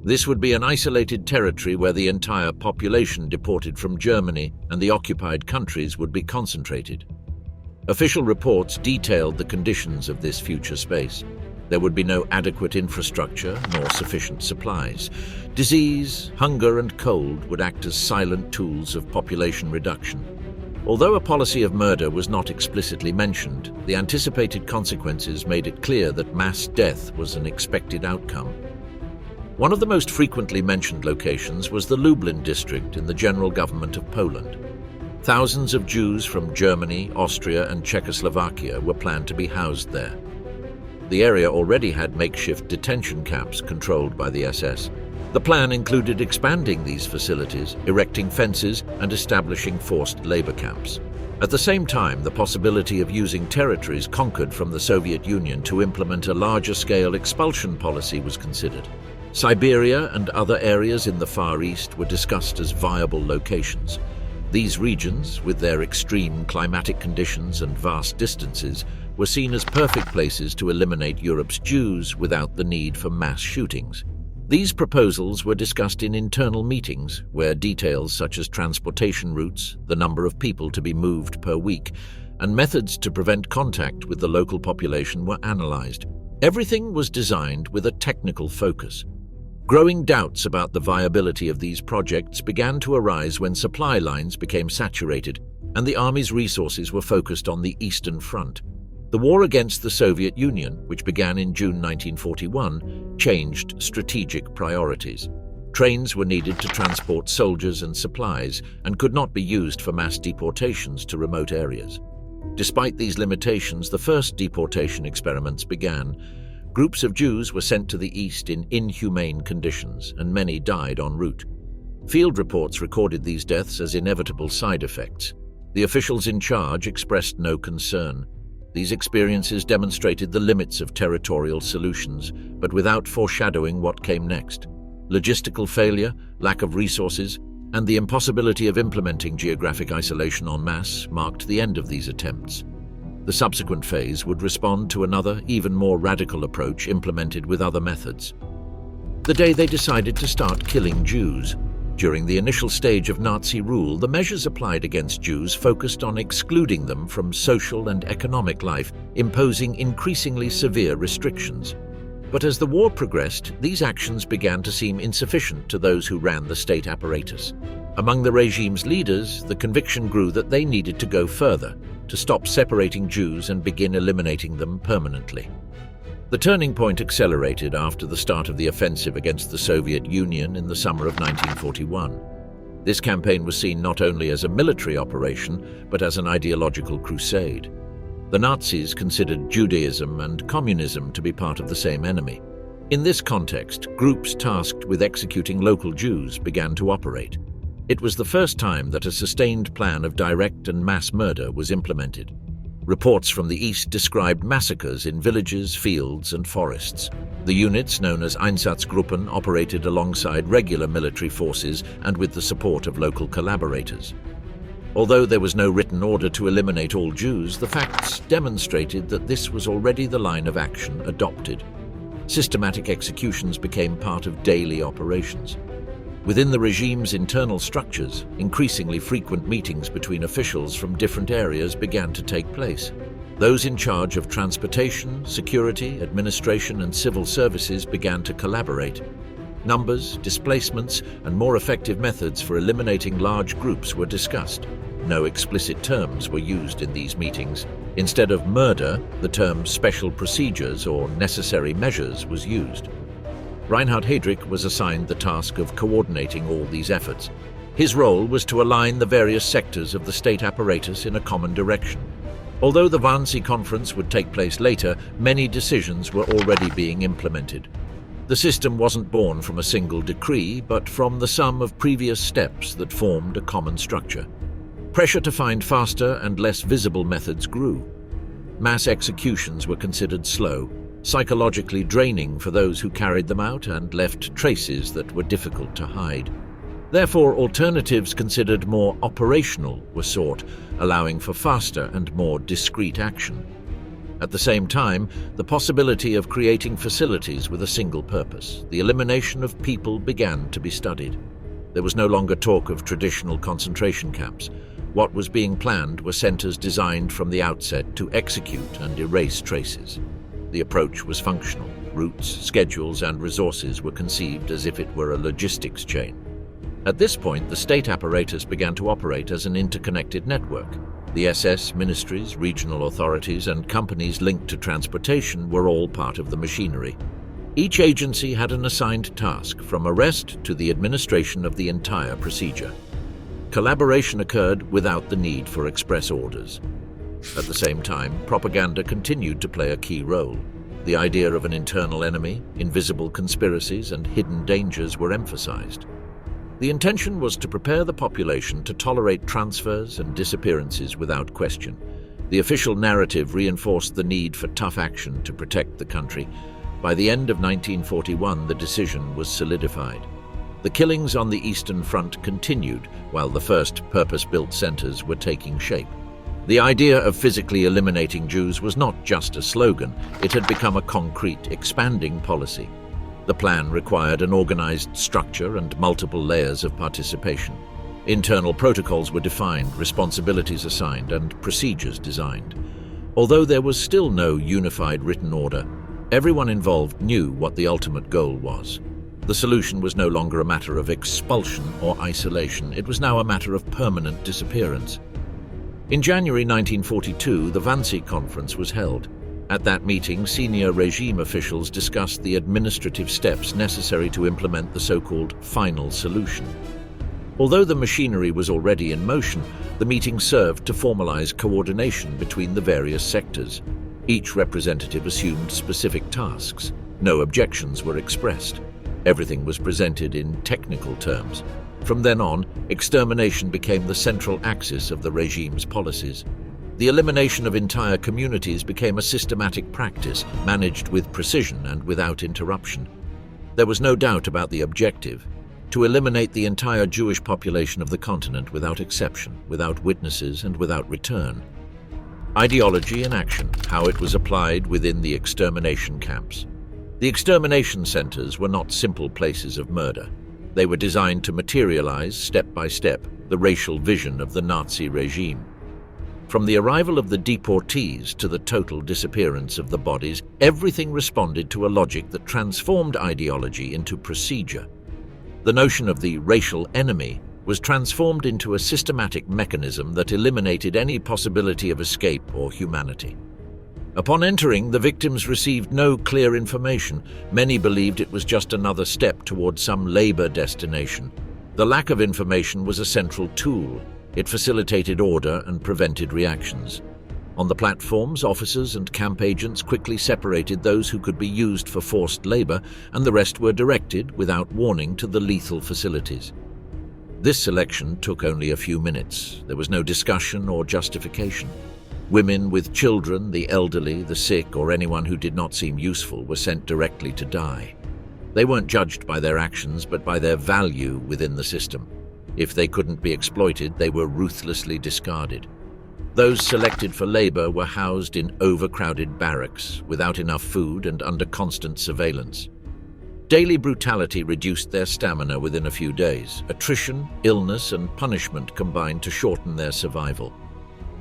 This would be an isolated territory where the entire population deported from Germany and the occupied countries would be concentrated. Official reports detailed the conditions of this future space. There would be no adequate infrastructure nor sufficient supplies. Disease, hunger, and cold would act as silent tools of population reduction. Although a policy of murder was not explicitly mentioned, the anticipated consequences made it clear that mass death was an expected outcome. One of the most frequently mentioned locations was the Lublin district in the general government of Poland. Thousands of Jews from Germany, Austria, and Czechoslovakia were planned to be housed there. The area already had makeshift detention camps controlled by the SS. The plan included expanding these facilities, erecting fences, and establishing forced labor camps. At the same time, the possibility of using territories conquered from the Soviet Union to implement a larger-scale expulsion policy was considered. Siberia and other areas in the Far East were discussed as viable locations. These regions, with their extreme climatic conditions and vast distances, were seen as perfect places to eliminate Europe's Jews without the need for mass shootings. These proposals were discussed in internal meetings, where details such as transportation routes, the number of people to be moved per week, and methods to prevent contact with the local population were analyzed. Everything was designed with a technical focus. Growing doubts about the viability of these projects began to arise when supply lines became saturated and the army's resources were focused on the Eastern Front. The war against the Soviet Union, which began in June 1941, changed strategic priorities. Trains were needed to transport soldiers and supplies and could not be used for mass deportations to remote areas. Despite these limitations, the first deportation experiments began. Groups of Jews were sent to the east in inhumane conditions, and many died en route. Field reports recorded these deaths as inevitable side effects. The officials in charge expressed no concern. These experiences demonstrated the limits of territorial solutions, but without foreshadowing what came next. Logistical failure, lack of resources, and the impossibility of implementing geographic isolation en masse marked the end of these attempts. The subsequent phase would respond to another, even more radical approach implemented with other methods. The day they decided to start killing Jews. During the initial stage of Nazi rule, the measures applied against Jews focused on excluding them from social and economic life, imposing increasingly severe restrictions. But as the war progressed, these actions began to seem insufficient to those who ran the state apparatus. Among the regime's leaders, the conviction grew that they needed to go further, to stop separating Jews and begin eliminating them permanently. The turning point accelerated after the start of the offensive against the Soviet Union in the summer of 1941. This campaign was seen not only as a military operation, but as an ideological crusade. The Nazis considered Judaism and communism to be part of the same enemy. In this context, groups tasked with executing local Jews began to operate. It was the first time that a sustained plan of direct and mass murder was implemented. Reports from the east described massacres in villages, fields, and forests. The units, known as Einsatzgruppen, operated alongside regular military forces and with the support of local collaborators. Although there was no written order to eliminate all Jews, the facts demonstrated that this was already the line of action adopted. Systematic executions became part of daily operations. Within the regime's internal structures, increasingly frequent meetings between officials from different areas began to take place. Those in charge of transportation, security, administration, and civil services began to collaborate. Numbers, displacements, and more effective methods for eliminating large groups were discussed. No explicit terms were used in these meetings. Instead of murder, the term special procedures or necessary measures was used. Reinhard Heydrich was assigned the task of coordinating all these efforts. His role was to align the various sectors of the state apparatus in a common direction. Although the Wannsee Conference would take place later, many decisions were already being implemented. The system wasn't born from a single decree, but from the sum of previous steps that formed a common structure. Pressure to find faster and less visible methods grew. Mass executions were considered slow, psychologically draining for those who carried them out, and left traces that were difficult to hide. Therefore, alternatives considered more operational were sought, allowing for faster and more discreet action. At the same time, the possibility of creating facilities with a single purpose, the elimination of people, began to be studied. There was no longer talk of traditional concentration camps. What was being planned were centers designed from the outset to execute and erase traces. The approach was functional. Routes, schedules, and resources were conceived as if it were a logistics chain. At this point, the state apparatus began to operate as an interconnected network. The SS, ministries, regional authorities, and companies linked to transportation were all part of the machinery. Each agency had an assigned task, from arrest to the administration of the entire procedure. Collaboration occurred without the need for express orders. At the same time, propaganda continued to play a key role. The idea of an internal enemy, invisible conspiracies, and hidden dangers were emphasized. The intention was to prepare the population to tolerate transfers and disappearances without question. The official narrative reinforced the need for tough action to protect the country. By the end of 1941, the decision was solidified. The killings on the Eastern Front continued, while the first purpose-built centers were taking shape. The idea of physically eliminating Jews was not just a slogan, it had become a concrete, expanding policy. The plan required an organized structure and multiple layers of participation. Internal protocols were defined, responsibilities assigned, and procedures designed. Although there was still no unified written order, everyone involved knew what the ultimate goal was: The solution was no longer a matter of expulsion or isolation. It was now a matter of permanent disappearance. In January 1942, the Wannsee Conference was held. At that meeting, senior regime officials discussed the administrative steps necessary to implement the so-called final solution. Although the machinery was already in motion, the meeting served to formalize coordination between the various sectors. Each representative assumed specific tasks. No objections were expressed. Everything was presented in technical terms. From then on, extermination became the central axis of the regime's policies. The elimination of entire communities became a systematic practice, managed with precision and without interruption. There was no doubt about the objective: to eliminate the entire Jewish population of the continent without exception, without witnesses, and without return. Ideology in action, how it was applied within the extermination camps. The extermination centers were not simple places of murder. They were designed to materialize, step by step, the racial vision of the Nazi regime. From the arrival of the deportees to the total disappearance of the bodies, everything responded to a logic that transformed ideology into procedure. The notion of the racial enemy was transformed into a systematic mechanism that eliminated any possibility of escape or humanity. Upon entering, the victims received no clear information. Many believed it was just another step towards some labor destination. The lack of information was a central tool. It facilitated order and prevented reactions. On the platforms, officers and camp agents quickly separated those who could be used for forced labor, and the rest were directed, without warning, to the lethal facilities. This selection took only a few minutes. There was no discussion or justification. Women with children, the elderly, the sick, or anyone who did not seem useful were sent directly to die. They weren't judged by their actions, but by their value within the system. If they couldn't be exploited, they were ruthlessly discarded. Those selected for labor were housed in overcrowded barracks, without enough food and under constant surveillance. Daily brutality reduced their stamina within a few days. Attrition, illness, and punishment combined to shorten their survival.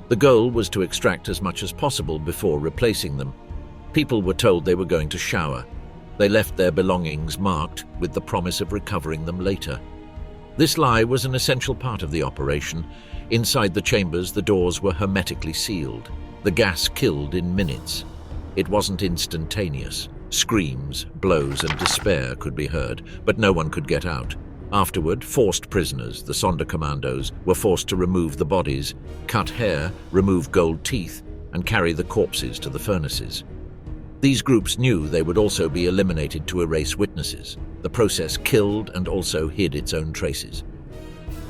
The goal was to extract as much as possible before replacing them. People were told they were going to shower. They left their belongings marked with the promise of recovering them later. This lie was an essential part of the operation. Inside the chambers, the doors were hermetically sealed. The gas killed in minutes. It wasn't instantaneous. Screams, blows, and despair could be heard, but no one could get out. Afterward, forced prisoners, the Sonderkommandos, were forced to remove the bodies, cut hair, remove gold teeth, and carry the corpses to the furnaces. These groups knew they would also be eliminated to erase witnesses. The process killed and also hid its own traces.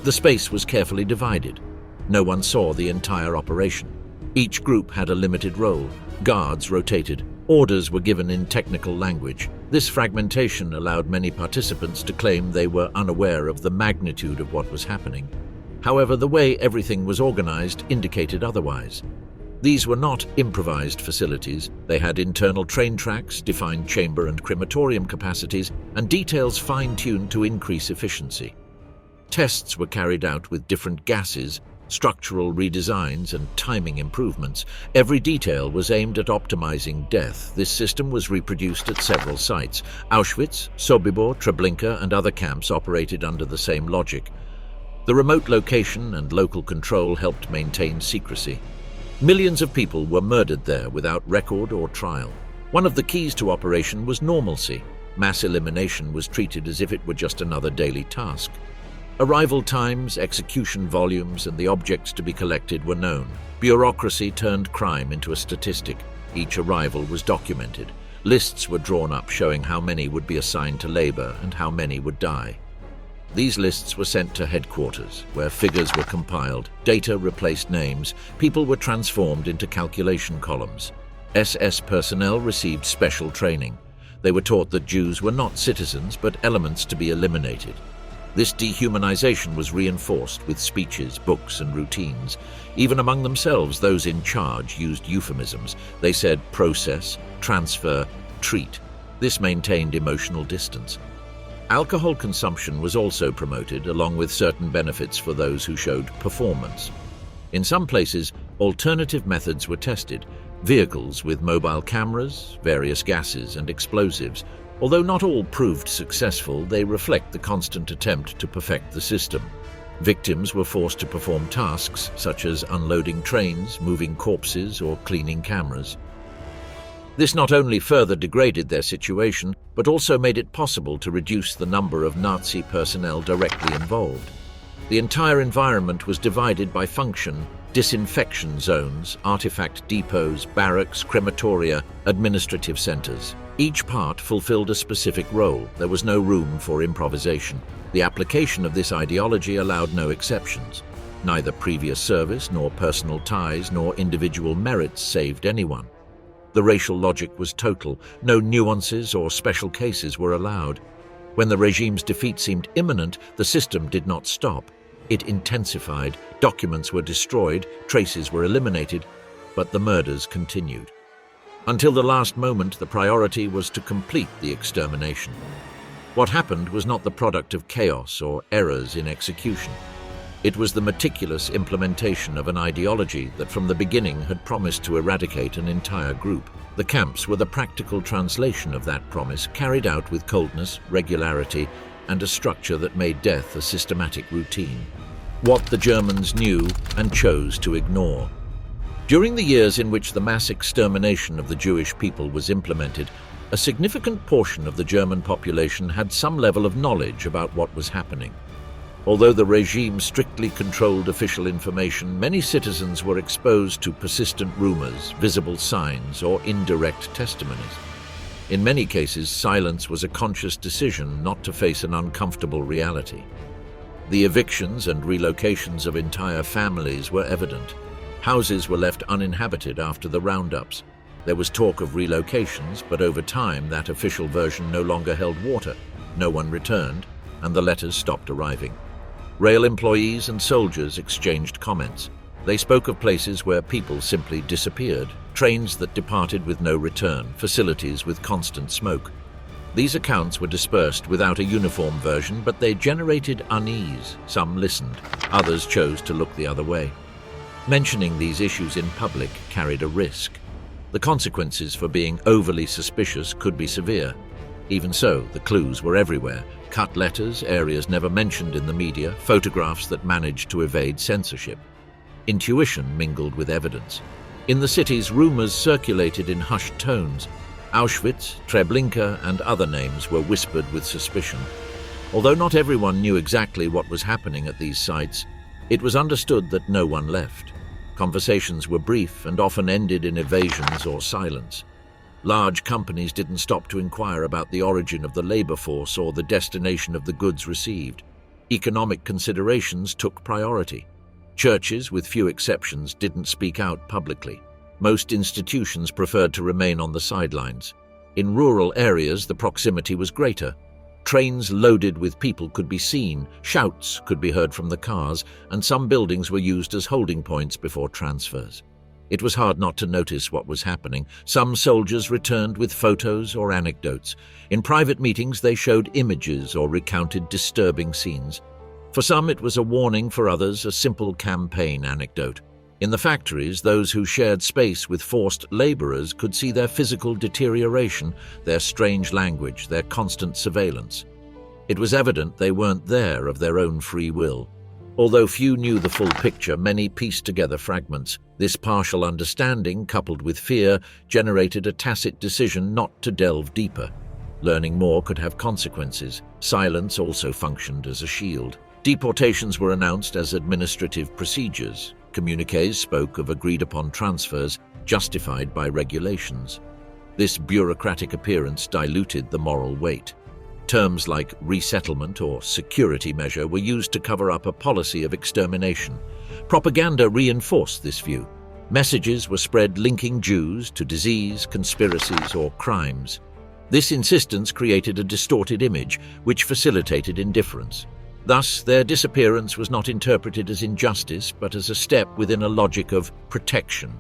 The space was carefully divided. No one saw the entire operation. Each group had a limited role. Guards rotated. Orders were given in technical language. This fragmentation allowed many participants to claim they were unaware of the magnitude of what was happening. However, the way everything was organized indicated otherwise. These were not improvised facilities. They had internal train tracks, defined chamber and crematorium capacities, and details fine-tuned to increase efficiency. Tests were carried out with different gases, structural redesigns, and timing improvements. Every detail was aimed at optimizing death. This system was reproduced at several sites. Auschwitz, Sobibor, Treblinka, and other camps operated under the same logic. The remote location and local control helped maintain secrecy. Millions of people were murdered there without record or trial. One of the keys to operation was normalcy. Mass elimination was treated as if it were just another daily task. Arrival times, execution volumes, and the objects to be collected were known. Bureaucracy turned crime into a statistic. Each arrival was documented. Lists were drawn up showing how many would be assigned to labor and how many would die. These lists were sent to headquarters, where figures were compiled, data replaced names, people were transformed into calculation columns. SS personnel received special training. They were taught that Jews were not citizens, but elements to be eliminated. This dehumanization was reinforced with speeches, books, and routines. Even among themselves, those in charge used euphemisms. They said process, transfer, treat. This maintained emotional distance. Alcohol consumption was also promoted, along with certain benefits for those who showed performance. In some places, alternative methods were tested. Vehicles with mobile cameras, various gases, and explosives. Although not all proved successful, they reflect the constant attempt to perfect the system. Victims were forced to perform tasks such as unloading trains, moving corpses, or cleaning cameras. This not only further degraded their situation, but also made it possible to reduce the number of Nazi personnel directly involved. The entire environment was divided by function: disinfection zones, artifact depots, barracks, crematoria, administrative centers. Each part fulfilled a specific role. There was no room for improvisation. The application of this ideology allowed no exceptions. Neither previous service, nor personal ties, nor individual merits saved anyone. The racial logic was total. No nuances or special cases were allowed. When the regime's defeat seemed imminent, the system did not stop. It intensified. Documents were destroyed, traces were eliminated, but the murders continued. Until the last moment, the priority was to complete the extermination. What happened was not the product of chaos or errors in execution. It was the meticulous implementation of an ideology that from the beginning had promised to eradicate an entire group. The camps were the practical translation of that promise, carried out with coldness, regularity, and a structure that made death a systematic routine. What the Germans knew and chose to ignore. During the years in which the mass extermination of the Jewish people was implemented, a significant portion of the German population had some level of knowledge about what was happening. Although the regime strictly controlled official information, many citizens were exposed to persistent rumors, visible signs, or indirect testimonies. In many cases, silence was a conscious decision not to face an uncomfortable reality. The evictions and relocations of entire families were evident. Houses were left uninhabited after the roundups. There was talk of relocations, but over time that official version no longer held water. No one returned, and the letters stopped arriving. Rail employees and soldiers exchanged comments. They spoke of places where people simply disappeared, trains that departed with no return, facilities with constant smoke. These accounts were dispersed without a uniform version, but they generated unease. Some listened, others chose to look the other way. Mentioning these issues in public carried a risk. The consequences for being overly suspicious could be severe. Even so, the clues were everywhere. Cut letters, areas never mentioned in the media, photographs that managed to evade censorship. Intuition mingled with evidence. In the cities, rumors circulated in hushed tones. Auschwitz, Treblinka, and other names were whispered with suspicion. Although not everyone knew exactly what was happening at these sites, it was understood that no one left. Conversations were brief and often ended in evasions or silence. Large companies didn't stop to inquire about the origin of the labor force or the destination of the goods received. Economic considerations took priority. Churches, with few exceptions, didn't speak out publicly. Most institutions preferred to remain on the sidelines. In rural areas, the proximity was greater. Trains loaded with people could be seen, shouts could be heard from the cars, and some buildings were used as holding points before transfers. It was hard not to notice what was happening. Some soldiers returned with photos or anecdotes. In private meetings, they showed images or recounted disturbing scenes. For some, it was a warning; for others, a simple campaign anecdote. In the factories, those who shared space with forced laborers could see their physical deterioration, their strange language, their constant surveillance. It was evident they weren't there of their own free will. Although few knew the full picture, many pieced together fragments. This partial understanding, coupled with fear, generated a tacit decision not to delve deeper. Learning more could have consequences. Silence also functioned as a shield. Deportations were announced as administrative procedures. Communiques spoke of agreed-upon transfers, justified by regulations. This bureaucratic appearance diluted the moral weight. Terms like resettlement or security measure were used to cover up a policy of extermination. Propaganda reinforced this view. Messages were spread linking Jews to disease, conspiracies, or crimes. This insistence created a distorted image, which facilitated indifference. Thus, their disappearance was not interpreted as injustice, but as a step within a logic of protection.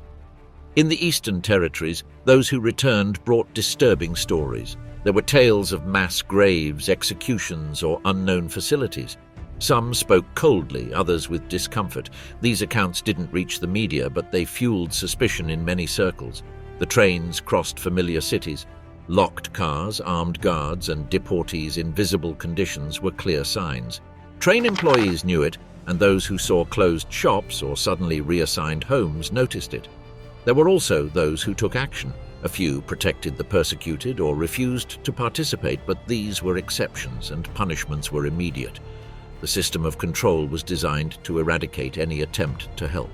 In the Eastern Territories, those who returned brought disturbing stories. There were tales of mass graves, executions, or unknown facilities. Some spoke coldly, others with discomfort. These accounts didn't reach the media, but they fueled suspicion in many circles. The trains crossed familiar cities. Locked cars, armed guards, and deportees in visible conditions were clear signs. Train employees knew it, and those who saw closed shops or suddenly reassigned homes noticed it. There were also those who took action. A few protected the persecuted or refused to participate, but these were exceptions and punishments were immediate. The system of control was designed to eradicate any attempt to help.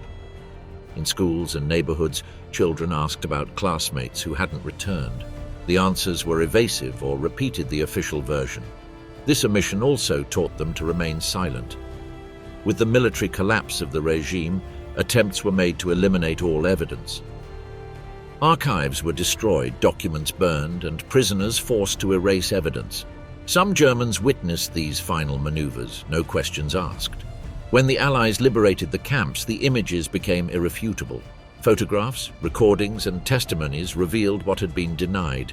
In schools and neighborhoods, children asked about classmates who hadn't returned. The answers were evasive or repeated the official version. This omission also taught them to remain silent. With the military collapse of the regime, attempts were made to eliminate all evidence. Archives were destroyed, documents burned, and prisoners forced to erase evidence. Some Germans witnessed these final maneuvers, no questions asked. When the Allies liberated the camps, the images became irrefutable. Photographs, recordings, and testimonies revealed what had been denied.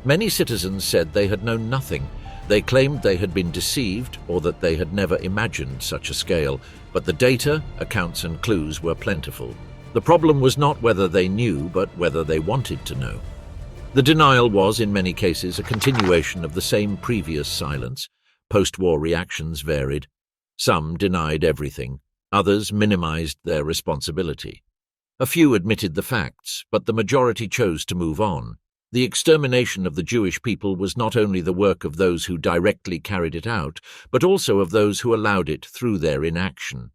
Many citizens said they had known nothing. They claimed they had been deceived or that they had never imagined such a scale, but the data, accounts, and clues were plentiful. The problem was not whether they knew, but whether they wanted to know. The denial was, in many cases, a continuation of the same previous silence. Post-war reactions varied. Some denied everything. Others minimized their responsibility. A few admitted the facts, but the majority chose to move on. The extermination of the Jewish people was not only the work of those who directly carried it out, but also of those who allowed it through their inaction.